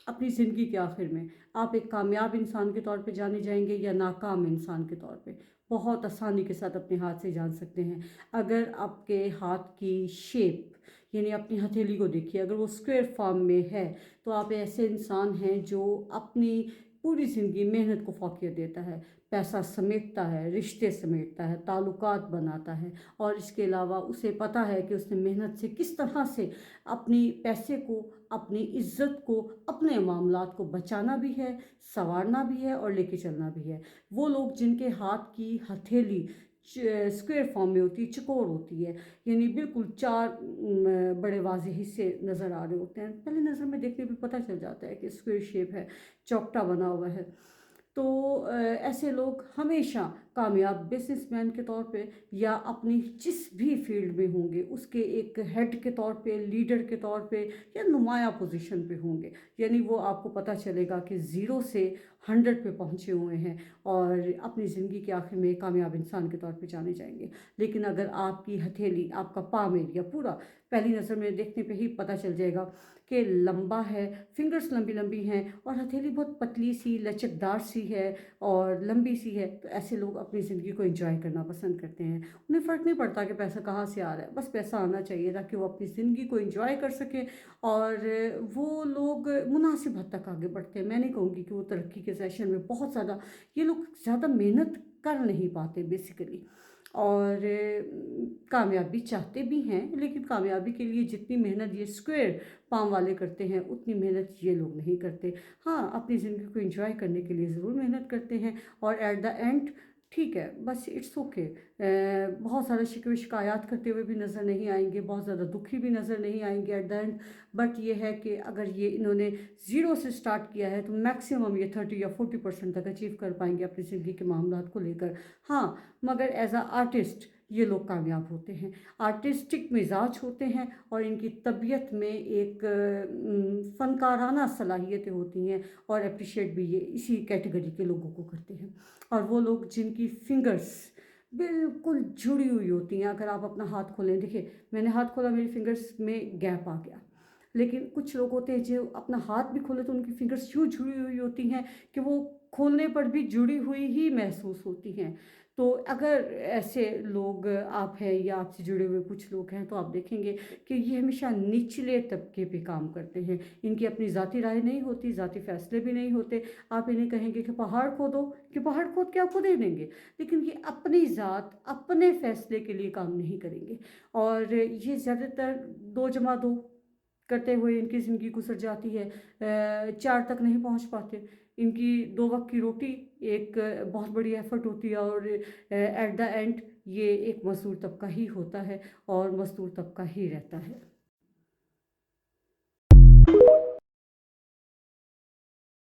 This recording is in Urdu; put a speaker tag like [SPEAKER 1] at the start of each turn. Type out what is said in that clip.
[SPEAKER 1] اپنی زندگی کے آخر میں آپ ایک کامیاب انسان کے طور پہ جانے جائیں گے یا ناکام انسان کے طور پہ، بہت آسانی کے ساتھ اپنے ہاتھ سے جان سکتے ہیں۔ اگر آپ کے ہاتھ کی شیپ، یعنی اپنی ہتھیلی کو دیکھیے، اگر وہ اسکوائر فارم میں ہے تو آپ ایسے انسان ہیں جو اپنی پوری زندگی محنت کو فوقیت دیتا ہے، پیسہ سمیٹتا ہے، رشتے سمیٹتا ہے، تعلقات بناتا ہے، اور اس کے علاوہ اسے پتہ ہے کہ اس نے محنت سے کس طرح سے اپنی پیسے کو، اپنی عزت کو، اپنے معاملات کو بچانا بھی ہے، سنوارنا بھی ہے اور لے کے چلنا بھی ہے۔ وہ لوگ جن کے ہاتھ کی ہتھیلی اسکوائر فارم میں ہوتی ہے، چکور ہوتی ہے، یعنی بالکل چار بڑے واضح حصے نظر آ رہے ہوتے ہیں، پہلی نظر میں دیکھنے پہ پتہ چل جاتا ہے کہ اسکوائر شیپ ہے، چوکٹا بنا ہوا ہے۔ تو ایسے لوگ ہمیشہ کامیاب بزنس مین کے طور پہ یا اپنی جس بھی فیلڈ میں ہوں گے اس کے ایک ہیڈ کے طور پہ، لیڈر کے طور پہ یا نمایاں پوزیشن پہ ہوں گے، یعنی وہ آپ کو پتہ چلے گا کہ 0 سے 100 پہ پہنچے ہوئے ہیں اور اپنی زندگی کے آخر میں کامیاب انسان کے طور پہ جانے جائیں گے۔ لیکن اگر آپ کی ہتھیلی، آپ کا پام ایریا پورا پہلی نظر میں دیکھنے پہ ہی پتہ چل جائے گا کہ لمبا ہے، فنگرز لمبی لمبی ہیں اور ہتھیلی بہت پتلی سی لچکدار سی ہے اور لمبی سی ہے، تو ایسے لوگ اپنی زندگی کو انجوائے کرنا پسند کرتے ہیں۔ انہیں فرق نہیں پڑتا کہ پیسہ کہاں سے آ رہا ہے، بس پیسہ آنا چاہیے تاکہ وہ اپنی زندگی کو انجوائے کر سکیں، اور وہ لوگ مناسب حد تک آگے بڑھتے ہیں۔ میں نہیں کہوں گی کہ وہ ترقی کے سیشن میں بہت زیادہ، یہ لوگ زیادہ محنت کر نہیں پاتے بیسیکلی، اور کامیابی چاہتے بھی ہیں، لیکن کامیابی کے لیے جتنی محنت یہ اسکوائر پام والے کرتے ہیں اتنی محنت یہ لوگ نہیں کرتے۔ ہاں، اپنی زندگی کو انجوائے کرنے کے لیے ضرور محنت کرتے ہیں، اور ایٹ دا اینڈ ٹھیک ہے، بس اٹس اوکے، بہت زیادہ شکوے شکایات کرتے ہوئے بھی نظر نہیں آئیں گے، بہت زیادہ دکھی بھی نظر نہیں آئیں گے ایٹ دا اینڈ، بٹ یہ ہے کہ اگر یہ انہوں نے 0 سے سٹارٹ کیا ہے تو میکسیمم یہ 30 یا 40% تک اچیو کر پائیں گے اپنی زندگی کے معاملات کو لے کر۔ ہاں، مگر ایز اے آرٹسٹ یہ لوگ کامیاب ہوتے ہیں، آرٹسٹک مزاج ہوتے ہیں، اور ان کی طبیعت میں ایک فنکارانہ صلاحیتیں ہوتی ہیں، اور اپریشیٹ بھی یہ اسی کیٹیگری کے لوگوں کو کرتے ہیں۔ اور وہ لوگ جن کی فنگرز بالکل جڑی ہوئی ہوتی ہیں، اگر آپ اپنا ہاتھ کھولیں، دیکھیں میں نے ہاتھ کھولا، میری فنگرز میں گیپ آ گیا، لیکن کچھ لوگ ہوتے ہیں جو اپنا ہاتھ بھی کھولے تو ان کی فنگرز یوں جڑی ہوئی ہوتی ہیں کہ وہ کھولنے پر بھی جڑی ہوئی ہی محسوس ہوتی ہیں۔ تو اگر ایسے لوگ آپ ہیں یا آپ سے جڑے ہوئے کچھ لوگ ہیں تو آپ دیکھیں گے کہ یہ ہمیشہ نچلے طبقے پہ کام کرتے ہیں، ان کی اپنی ذاتی رائے نہیں ہوتی، ذاتی فیصلے بھی نہیں ہوتے۔ آپ انہیں کہیں گے کہ پہاڑ کھودو، کہ پہاڑ کھود کے آپ کو دے دیں گے، لیکن یہ اپنی ذات، اپنے فیصلے کے لیے کام نہیں کریں گے، اور یہ زیادہ تر 2+2 کرتے ہوئے ان کی زندگی گزر جاتی ہے، 4 تک نہیں پہنچ پاتے۔ ان کی 2 وقت کی روٹی ایک بہت بڑی ایفرٹ ہوتی ہے، اور ایٹ دا اینڈ یہ ایک مزدور طبقہ ہی ہوتا ہے اور مزدور طبقہ ہی رہتا ہے۔